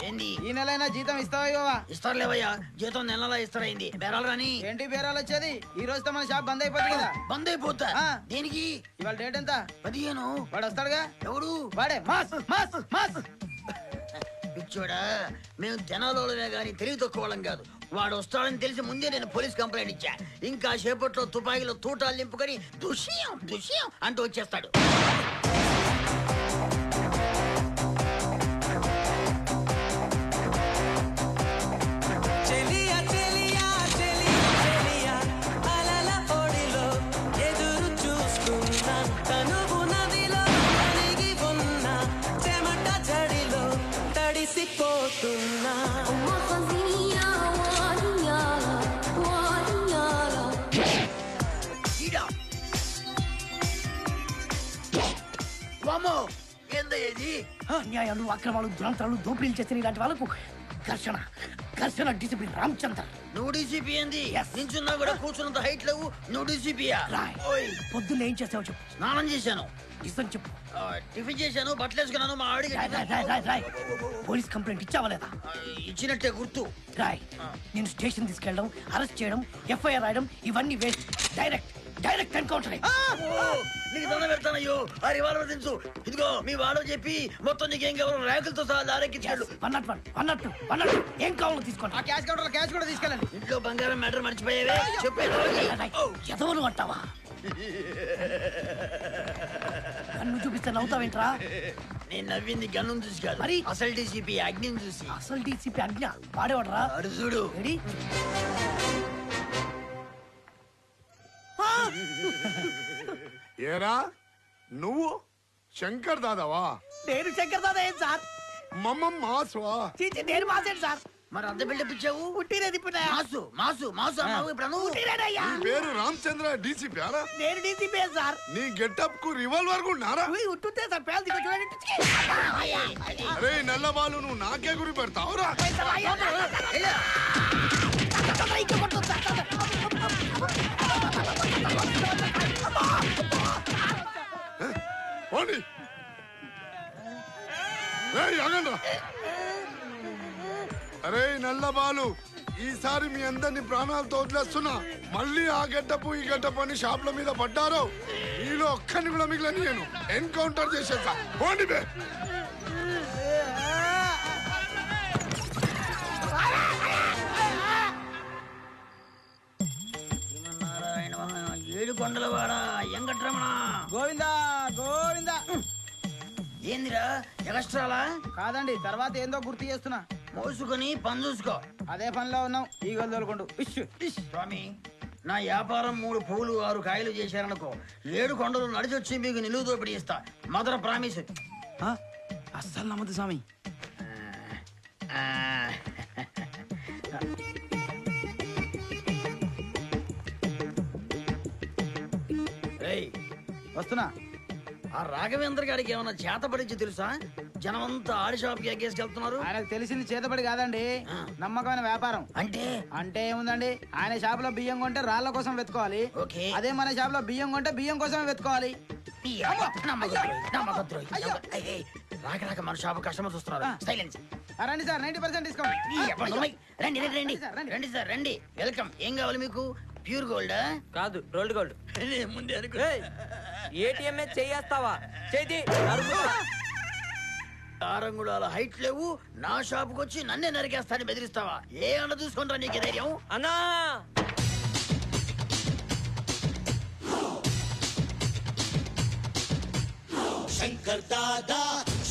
ఏంది ఈ నెలైనా జీతం ఇస్తావా? ఇస్తారులేవయ్యా, జీతం నెలలా ఇస్తారైంది. బేరాలు రాని ఏంటి బేరాలు వచ్చేది? ఈ రోజుతో మన షాప్ బంద్ అయిపోతుంది కదా. బంద్ అయిపోతా దేనికి? ఇవాళ డేట్ ఎంత? 15. వాడు వస్తాడుగా. ఎవడు? వాడే మాస్ మాస్ మాస్. పిచ్చోడా, మేము జనాలోనే గాని తెలివి తక్కువ వాళ్ళం కాదు. వాడు వస్తాడని తెలిసి ముందే నేను పోలీస్ కంప్లైంట్ ఇచ్చా. ఇంకా సేపట్లో తుపాకీలో తూటాలు నింపుకొని దుష్యం దుష్యం అంటూ వచ్చేస్తాడు. అన్యాయాలు, అక్రమాలు, దురంతాలు, దోపిడీలు చేసిన ఇలాంటి వాళ్ళకు ఘర్షణ ఘర్షణ డిసిప్లిన్. రామచందర్ నువ్వు డీసీపీ ఏంది? నించున్నా కూడా కూర్చున్నంత హైట్ లేవు. నువ్వు డీసీపీయా? పొద్దున్న ఏం చేసావు చెప్పు. స్నానం చేశాను. నిజం చెప్పు. టిఫిన్ చేశాను, బట్టలు వేసుకున్నాను. మా ఆడికి పోలీస్ కంప్లైంట్ ఇచ్చావా లేదా? ఇచ్చినట్టే గుర్తు. రాయ్, నేను స్టేషన్ తీసుకెళ్ళడం, అరెస్ట్ చేయడం, ఎఫ్ఐఆర్ రాయడం ఇవన్నీ వేస్ట్. Direct encounter. నీకు దండం పెడతానయ్యో, ఆ రివాల్వర్ దించు. ఇదిగో మీ వాడు చెప్పి మొత్తం నీకేం కావాలి ర్యాకులతో సహా దారెక్కించాడు. అన్నట్టు ఏం కావాలో తీసుకోండి. ఆ క్యాష్ కౌంటర్ క్యాష్ కూడా తీసుకెళ్ళండి. ఇంట్లో బంగారం మ్యాటర్ మర్చిపోయావే చెప్పే. ఎదవను అంటావా? నన్ను చూపిస్తే నవ్వుతావేంట్రా? నేను నవ్వింది గన్ను చూసి కాదు, మరి అసలు డీసీపీ అగ్నిని చూసి. అసలు డీసీపీ అజ్ఞ వాడేవాడరా? అడు చూడు. ఏరా నువ్వు శంకర్ దాదావా? నేను శంకర్ దాదా ఏం సార్? మాస్వా? చీచి, నేను మాసేడు సార్. మరి అంత బిల్డప్ ఇచ్చావు? ఉట్టినే తిప్పినా. మాసు మాసు మాసు అన్నావు, ఇప్పుడు నువ్వు ఉట్టినేనయ్యా. నీ పేరు రామచంద్ర డీసీపీ అరా? నేను డీసీపీ సార్. నీ గెటప్ కు రివాల్వర్ కూడా ఉట్టుంటే సార్ పేలు దిగు చూడండి. అరే నల్లబాలు, నువ్వు నాకే గురి పెడతావురా? పోనీ అరే నల్లబాలు, ఈసారి మీ అందరిని ప్రాణాలతో వదిలేస్తున్నా. మళ్ళీ ఆ గడ్డపు ఈ గడ్డపు అని షాప్ల మీద పడ్డారో మీలో ఒక్కరిని కూడా మిగిలిన నేను ఎన్కౌంటర్ చేసేస్తా. పోండి బే. ఏడు కొండలవాడ వెంకట్రమణ గోవిందా గోవిందా. ఏందిరా ఎగస్ట్రాలా? కాదండి, తర్వాత ఏందో గుర్తు చేస్తున్నా. మోసుకొని పని చూసుకో. అదే పనిలో ఉన్నాం. ఈగలు తోలుకుంటూ. స్వామి, నా వ్యాపారం 3 పూలు 6 కాయలు చేశారనుకో, 7 కొండలు నడిచొచ్చి మీకు నిలువు దోపిడీ ఇస్తా. Mother promise. అస్సలు నమ్మదు స్వామి. వస్తున్నా. ఆ రాఘవేంద్ర గారికి ఏమన్నా చేతపడిచ్చి తెలుసా? జనమంతా ఆడి షాప్కి ఎగ్గేసుకెళ్తున్నారు. ఆయనకు తెలిసింది చేతబడి కాదండి, నమ్మకమైన వ్యాపారం. అంటే ఏముందండి, ఆయన షాప్ లో బియ్యం కొంటే రాళ్ల కోసం వెతుకోవాలి. అదే మన షాప్ లో బియ్యం కొంటే బియ్యం కోసమే వెతుకోవాలి. రాక రాక మన షాప్ కస్టమర్స్ వస్తున్నారు. సైలెన్స్. రండి సార్, 90% డిస్కౌంట్. రండి సార్ రండి. వెల్కమ్. ఏం కావాలి మీకు? ప్యూర్ గోల్డా? కాదు, రోల్డ్ గోల్డ్. ముందే అనుకో. ఏటీఎం చేయేస్తావా? చేతి 6 అంగుళాల హైట్ లేవు, నా షాపుకి వచ్చి నన్నే నరికేస్తాను బెదిరిస్తావా? ఏ అన్న చూసుకుంటా నీకు ధైర్యం? అన్నా Shankar Dada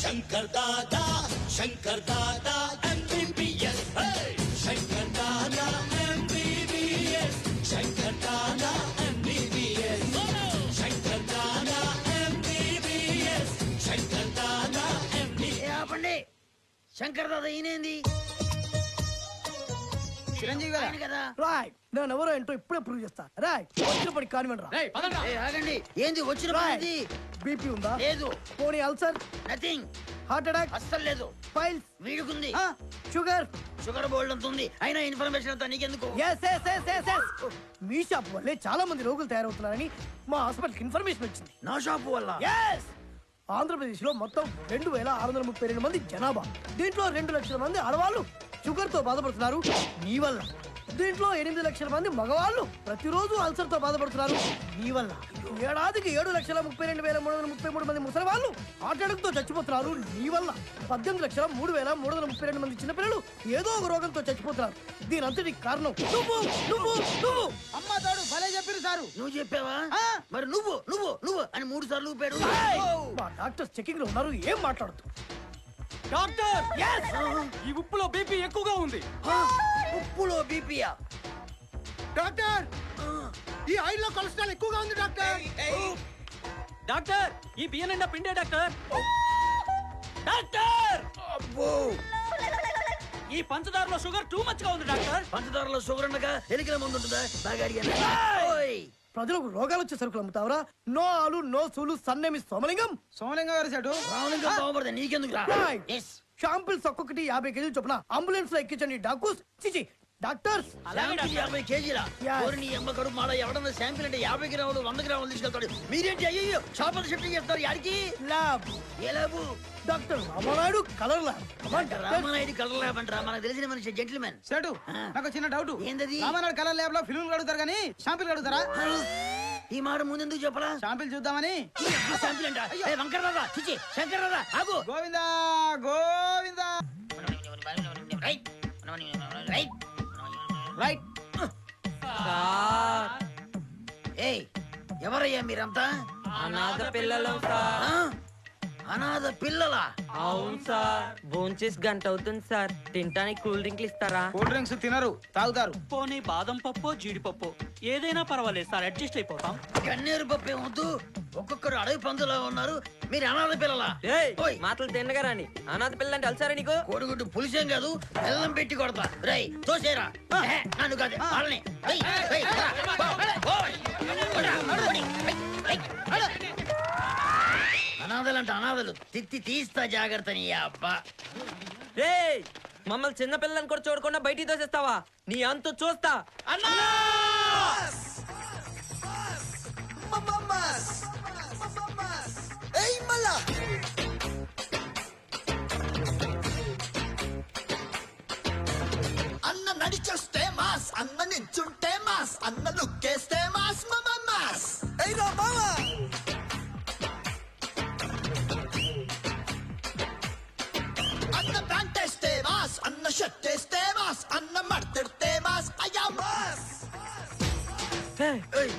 Shankar Dada Shankar Dada MBBS. Shankar Dada MBBS. Shankar Dada MBBS. Shankar Dada MBBS. Shankar Dada MBBS. ఆపండి. శంకర్ దాదా ఈయనేంది? చిరంజీవి కదా. రాయ్, నేను ఎవరో ఏంటో ఇప్పుడే ప్రూవ్ చేస్తా. రాయ్, వచ్చినప్పటి కానివ్వండి. ఆగండి. ఏంది వచ్చిన పని? బీపీ ఉందా? లేదు. పోనీ అల్సర్? నథింగ్. Heart attack? అస్సలు లేదు. ఫైల్స్? వీడుకుంది. షుగర్? షుగర్ బోల్డ్ అంత ఉంది. అయినా ఇన్ఫర్మేషన్ అంతా నీకెందుకు? మీ షాప్ వల్లే చాలా మంది రోగులు తయారవుతున్నారని మా హాస్పిటల్ ఇన్ఫర్మేషన్ వచ్చింది. నా షాపు వల్ల? ఆంధ్రప్రదేశ్ లో మొత్తం 2632 మంది జనాభా. దీంట్లో 2 లక్షల మంది ఆడవాళ్ళు షుగర్ తో బాధపడుతున్నారు నీ వల్ల. దీంట్లో 8 లక్షల మంది మగవాళ్ళు ప్రతిరోజు అల్సర్ తో బాధపడుతున్నారు నీ వల్ల. ఏడాదికి 7,32,333 మంది ముసలి వాళ్ళు తో చచ్చిపోతున్నారు నీ వల్ల. 18,03,332 మంది చిన్నపిల్లలు ఏదో ఒక రోగంతో చచ్చిపోతున్నారు. దీనంతటికి కారణం నువ్వు నువ్వు నువ్వు. అమ్మ తోడు భలే చెప్పారు సారు. నువ్వు చెప్పావా? మరి నువ్వు నువ్వు నువ్వు అని 3 సార్లు ఊపాడు. మా డాక్టర్స్ చెకింగ్ లో ఉన్నారు, ఏం మాట్లాడుతూ? డాక్టర్ ఈ ఉప్పులో బీపీ ఎక్కువగా ఉంది. ఉప్పులో బీపీయా? డాక్టర్ ఈ ఆయిల్ లో కొలెస్ట్రాల్ ఎక్కువగా ఉంది డాక్టర్. డాక్టర్ ఈ బియ్యం నిండా పిండే డాక్టర్. డాక్టర్ అబ్బో, ఈ పంచదారలో షుగర్ టూ మచ్ గా ఉంది డాక్టర్. పంచదారలో షుగర్ ఉండగా ఎలికల ముందు ఉంటుందా? బాగా అడిగాను. ఓయ్, ప్రజలకు రోగాలు వచ్చే సరుకులు అమ్ముతావరా? నో ఆలు నో సూలు సన్నేమి సోమలింగం. సోమలింగం గారు సెటు. రావణంగా బాగుపడదా? నీకెందుకు రా? ఎస్, షాంపిల్స్ ఒక్కొక్కటి 50 కేజీలు చొప్పున అంబులెన్స్ లో ఎక్కించండి డాక్టర్స్. చిచి డాక్టర్స్. శాంపిల్ 50 కేజీలా? Yes. ఓరి నీ అమ్మ కడుపు మాడ. ఎవడన్నా శాంపిల్ అంటే 50 గ్రాములు 100 గ్రాములు తీసుకెళ్తాడు. మీరేంటి అయ్యో షాపులు షిఫ్టింగ్ చేస్తారు? యాడికి? ల్యాబ్. ఏ lab? Doctor Ramanaidu colour lab. Ramanaidu colour lab అంటారా? మనకు తెలిసిన మనిషి జెంటిల్మెన్. సెటు నాకు చిన్న డౌట్. ఏందది? రామనాడు కలర్ ల్యాబ్ లో ఫిల్మ్ కడుగుతారు కానీ షాంపిల్ కడుగుతారా? ఈ మాట ముందెందుకు చెప్పరా? షాంపిల్ చూద్దామని. శాంపిల్ అంట. వంకర రాదా? చిచి శంకర్ రాదా? ఆగు. Govinda Govinda. Right right right. Sir ఏయ్, ఎవరయ్యా మీరంతా? అనాథ పిల్లలం సార్. ఆ? అనాథ పిల్లలా? అవును సార్. భోంచేసి గంట అవుతుంది సార్. తినటానికి కూల్ డ్రింక్లు ఇస్తారా? కూల్ డ్రింక్స్ తినరు, తాగుతారు. పోనీ బాదం పప్పు జీడిపప్పు ఏదైనా పర్వాలేదు సార్, అడ్జస్ట్ అయిపోతాం. గన్నేరు పప్పు ఏమొద్దు. ఒక్కొక్కరు అడవి పందులా ఉన్నారు. మీరు అనాథ పిల్లలా? ఏయ్, ఓయ్, మాటలు తిన్నగారాని. అనాథ పిల్ల అంటే అలసారా నీకు? కోడిగుడ్డు పులిసేం కాదు, బెల్లం పెట్టి కొడతా. రై తోసేరా. నన్ను కాదు వాళ్ళని. రేయ్, రేయ్, రా. ఓయ్, కొడరా, కొడి. రేయ్, రేయ్. అనాథలంట అనాథలు. తిత్తి తీస్తా జాగ్రత్త నీ అబ్బా. రేయ్, మమ్మల్ని చిన్న పిల్లలని కూడా చూడకుండా బయటికి తోసేస్తావా? నీ అంతు చూస్తా. అన్న నడిచొస్తే మాస్, అన్న నించుంటే మాస్, అన్న లుక్కేస్తే మాస్ మాస్. అన్న ప్యాంట్ వేస్తే మాస్, అన్న షర్ట్ వేస్తే మాస్, అన్న మడతెడితే మాస్. అయ్యా మాస్. ఏయ్,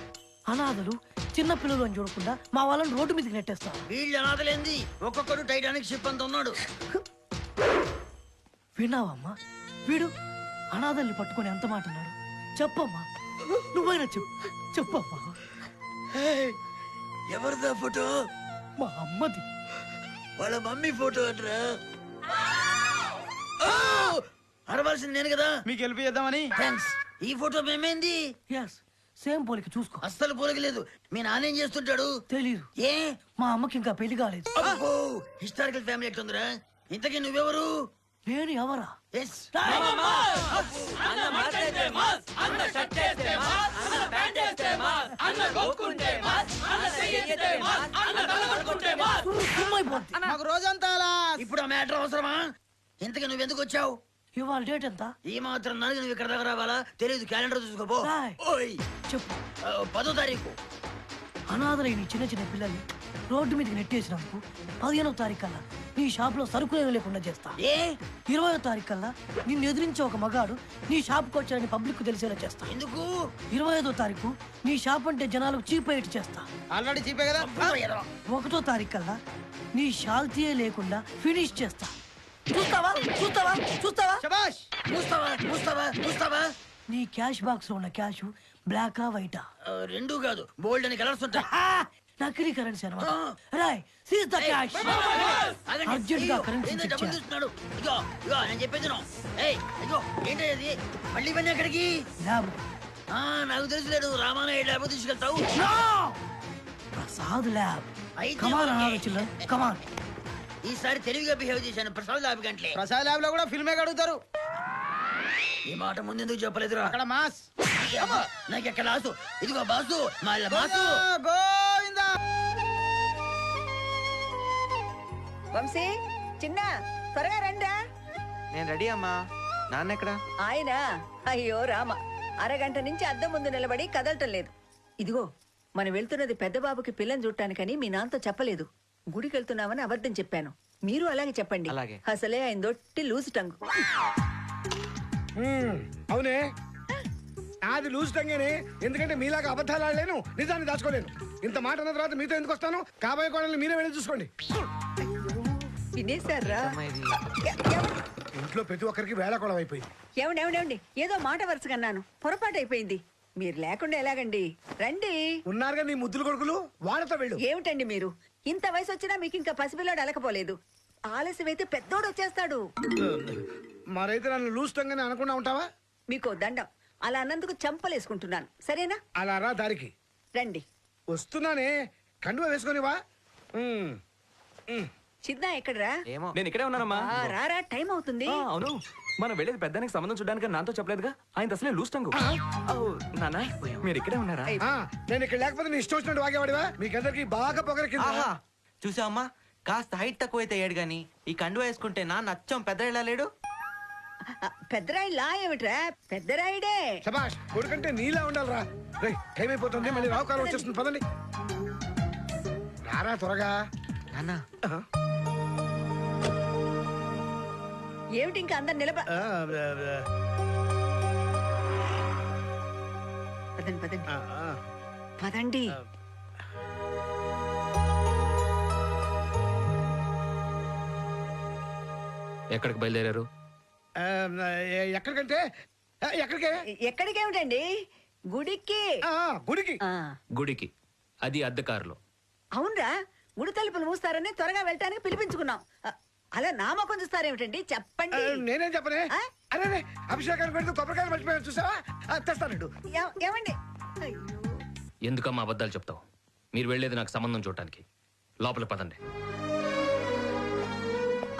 అనాథలు చిన్న పిల్లలు అని చూడకుండా మా వాళ్ళని రోడ్డు మీదకి నెట్టేస్తా. వీళ్ళు అనాథలేంది? ఒక్కొక్కడు టైటానిక్ షిప్ అంత ఉన్నాడు. విన్నావమ్మా? వీడు అనాథల్ని పట్టుకొని ఎంత మాట అన్నాడు. చెప్పమ్మా, నువ్వైనా చెప్పమ్మా. ఏయ్, ఎవరిదా ఫోటో? మా అమ్మది. వాళ్ళ మమ్మీ ఫోటో అంటరా? అరవాల్సింది నేను కదా. మీకు హెల్ప్ చేద్దామని. థ్యాంక్స్. ఈ ఫోటో మేమేంది? ఎస్, సేమ్ పోలిక చూసుకో. అస్సలు పోలగలేదు. మీ నాన్న ఏం చేస్తుంటాడు? తెలీదు. ఏ? మా అమ్మకి ఇంకా పెళ్లి కాలేదు. అబ్బో, హిస్టారికల్ ఫ్యామిలీ ఎట్లుందిరా? ఇంతకీ నువ్వెవరు? నేను ఎవరా? ఎస్, అన్న మాట్లాడితే మాస్, అన్న షర్ట్ వేస్తే మాస్, అన్న ప్యాంట్ వేస్తే మాస్, అన్న గోకుంటే మాస్, అన్న చెయ్యితే మాస్, అన్న తల పట్టుకుంటే మాస్. సుమ్మైపోద్ది. మాకు రోజంతా అలా. ఇప్పుడు ఆ మ్యాటర్ అవసరమా? ఇంతకీ నువ్వెందుకు వచ్చావు? ఇవాళ డేట్ ఎంత? ఈ మాత్రం దానికి నువ్వు ఇక్కడ దాకా రావాలా? తెలియదు, క్యాలెండర్ చూసుకోపో. రాయ్. ఓయ్, చెప్పు. 10వ తారీఖు. అనాథలైన చిన్న చిన్న పిల్లల్ని రోడ్డు మీదకి నెట్టేసినందుకు 15వ తారీఖు కల్లా నీ షాప్ లో సరుకులు లేకుండా చేస్తా. ఏ? 20వ తారీఖు కల్లా నిన్ను ఎదిరించే ఒక మగాడు నీ షాప్ కు వచ్చాడని పబ్లిక్ తెలిసేలా చేస్తా. ఎందుకు? 25వ తారీఖు నీ షాప్ అంటే జనాలకు చీప్ అయ్యేట్టు చేస్తా. ఆల్రెడీ చీపే కదా. 1వ తారీఖు కల్లా నీ షాల్తీయే లేకుండా ఫినిష్ చేస్తా. చూస్తావా చూస్తావా చూస్తావా? శబాష్. మూస్తావా మూస్తావా మూస్తావా? నీ క్యాష్ బాక్స్ లో ఉన్న క్యాష్ బ్లాకా వైటా? రెండూ కాదు, బోల్డ్ అని కలర్స్ ఉంటాయి. నకిలీ కరెన్సీ అన్నమాట. Roy, seize the cash. ఆగండి. అర్జెంట్ గా అయ్యో, కరెన్సీ ఏందో చెక్ డబ్బులు చేయాలి. చూస్తున్నాడు. ఇగో ఇగో నేను చెప్పేది విను. ఏయ్, అయ్యో ఏంటి అది? మళ్ళీ పని ఎక్కడికి? ల్యాబ్. నాకు తెలుసులేడు. రామానాయుడు ల్యాబ్ తీసుకెళ్తావు. ప్రసాద్ ల్యాబ్. అయితే కమాన్ ఓకే. అనాథ చిల్డ్రన్, కమాన్. ఈసారి తెలివిగా బిహేవ్ చేశాను. ప్రసాద్ ల్యాబ్ గంటలే. ప్రసాద్ ల్యాబ్ లో కూడా ఫిల్మే కడుగుతారు. ఈ మాట ముందెందుకు చెప్పలేదురా? అక్కడ మాస్. అమ్మా, నాకు ఎక్కడ ఆసు? ఇదిగో బాసు, మళ్ళీ బాసు. గోవిందా. వంశీ చిన్న త్వరగా రండా. నేను రెడీ అమ్మా. నాన్న ఎక్కడా? ఆయన అయ్యో రామ అరగంట నుంచి అద్దం ముందు నిలబడి కదలటం లేదు. ఇదిగో మనం వెళ్తున్నది పెద్ద బాబుకి పిల్లని చూడటానికని మీ నాన్నతో చెప్పలేదు. గుడికి వెళ్తున్నామని అబద్ధం చెప్పాను. మీరు అలాగే చెప్పండి. అలాగే. అసలే ఆయన దొట్టి లూజు టంగు. అవునే అది లూజ్ టంగేనే. ఎందుకంటే మీలాగా అబద్ధాలు ఆడలేను, నిజాన్ని దాచుకోలేను. ఇంత మాట అన్న తర్వాత మీతో ఎందుకు వస్తాను? కాబోయే కోడల్ని మీరే వెళ్ళి చూసుకోండి. వినేశారా? ఇంట్లో ప్రతి ఒక్కరికి వేళ కొలం అయిపోయింది. ఏమండి ఏదో మాట వరుసగన్నాను, పొరపాటు అయిపోయింది. మీరు లేకుండా ఎలాగండి? రండి. ఉన్నారుగా నీ ముద్దులు కొడుకులు, వాళ్ళతో వెళ్ళు. ఏమిటండి మీరు? ఇంత వయసు వచ్చినా మీకు ఇంకా పసిపిల్లాడు అలకపోలేదు. ఆలస్యం అయితే పెద్దోడు వచ్చేస్తాడు. మరైతే నన్ను లూజ్ టంగని అనకుండా ఉంటావా? మీకు దండం. అలా అన్నందుకు చంపలేసుకుంటున్నాను. సరేనా? అలా రా దారికి. రండి. వస్తున్నానే, కండువా వేసుకొనివా. చిన్న ఎక్కడరా? ఏమో. నేను ఇక్కడే ఉన్నానమ్మా. రారా, టైం అవుతుంది. అవును, మనం వెళ్ళేది పెద్దానికి సంబంధం చూడడానికి నాతో చెప్పలేదుగా. ఆయన అసలే లూజ్ టంగు. నాన్న మీరు ఇక్కడే ఉన్నారా? నేను ఇక్కడ లేకపోతే నీ ఇష్టం వచ్చినట్టు వాగేవాడివా? మీకందరికి బాగా పొగరకింది. ఆహా చూసావమ్మా, కాస్త హైట్ తక్కువ అయితే ఏడు గాని ఈ కండువా వేసుకుంటే నాన్న అచ్చం పెద్ద ఇలా లేడు. పెద్దరాయి లా ఏమిట్రా? పెద్దరాయిడే. శబాష్, కొడుకంటే నీలా ఉండాలిరా. రేయ్, టైం అయిపోతుంది, మళ్ళీ రావుకాలం వచ్చేస్తుంది. పదండి, రారా త్వరగా. నాన్న ఏమిటి ఇంకా అందరు నిలబ. పదండి పదండి పదండి. ఎక్కడికి బయలుదేరారు? ఎక్కడికంటే ఎక్కడికే? ఎక్కడికేమిటండి? గుడికి. గుడికి. గుడికి. అది అద్దె కారులో. అవునరా, గుడి తలుపులు మూస్తారని త్వరగా వెళ్ళటానికి పిలిపించుకున్నాం. అలా నామకం చూస్తారేమిటండి? చెప్పండి. నేనేం చెప్పనే? అరే అభిషేకానికి పెడుతూ కొబ్బరికాయలు మర్చిపోయాను, చూసావా? తెస్తానండు. ఏమండి? ఎందుకమ్మా అబద్ధాలు చెప్తావు? మీరు వెళ్ళేది నాకు సంబంధం చూడటానికి. లోపలికి పదండి.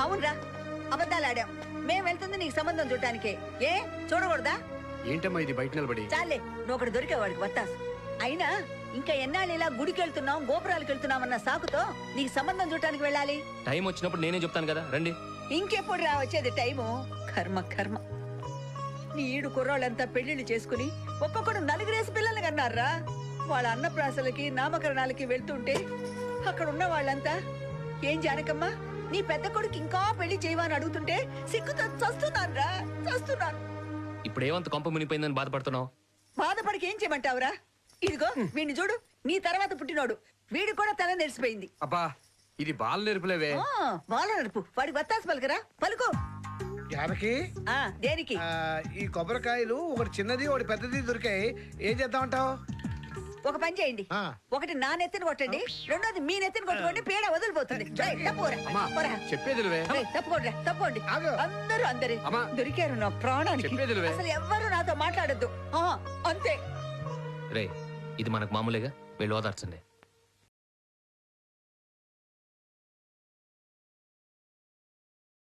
అవునరా, అబద్ధాలు ఆడాం. మేం వెళ్తుంది నీకు సంబంధం చూడటానికే. ఏ చూడకూడదా? ఏంటమ్మా ఇది బయట నిలబడి? చాలే, నువ్వు ఒకటి దొరికేవాడికి వత్తాసు. అయినా ఇంకా ఎన్నాళ్ళు ఇలా గుడికి వెళ్తున్నాం, గోపురాలకు వెళ్తున్నామన్న సాకుతో నీకు సంబంధం చూడటానికి వెళ్ళాలి? టైం వచ్చినప్పుడు నేనే చెప్తాను కదా, రండి. ఇంకెప్పుడు రా వచ్చేది టైము? కర్మ కర్మ. నీ ఈడు కుర్రాళ్ళంతా పెళ్లిళ్ళు చేసుకుని ఒక్కొక్కడు నలుగురేసి పిల్లల్ని కన్నారా. వాళ్ళ అన్నప్రాసలకి నామకరణాలకి వెళ్తుంటే అక్కడ ఉన్న వాళ్ళంతా ఏం జానకమ్మా నీ పెద్ద కొడుకు ఇంకా పెళ్లి చేయమని అడుగుతుంటే సిగ్గుతో చస్తున్నారా, చస్తున్నాను. ఇప్పుడు ఏమంత కొంప మునిపోయిందని బాధపడుతున్నావు? బాధపడికి ఏం చేయమంటావురా? ఇదిగో వీడిని చూడు, నీ తర్వాత పుట్టినోడు. వీడి కూడా తల నెరిసిపోయింది. అబ్బా, ఇది బాల్ నేర్పులేవే. బాల నడుపు. వాడికి వత్తాసు పలుకరా, పలుకో. జానకి, దేనికి? ఈ కొబ్బరికాయలు ఒకటి చిన్నది ఒకటి పెద్దది దొరికాయి, ఏం చేద్దామంటావు? ఒక పని చేయండి, ఒకటి నా నెత్తిని కొట్టండి, రెండోది మీ నెత్తిని కొట్టుకోండి. పేడ వదిలిపోతుంది. చెప్పేది తప్పకోండి. అందరూ దొరికారు నా ప్రాణానికి. అసలు ఎవ్వరు నాతో మాట్లాడద్దు, అంతే. రే, ఇది మనకు మామూలుగా. వెళ్ళి ఓదార్చండి.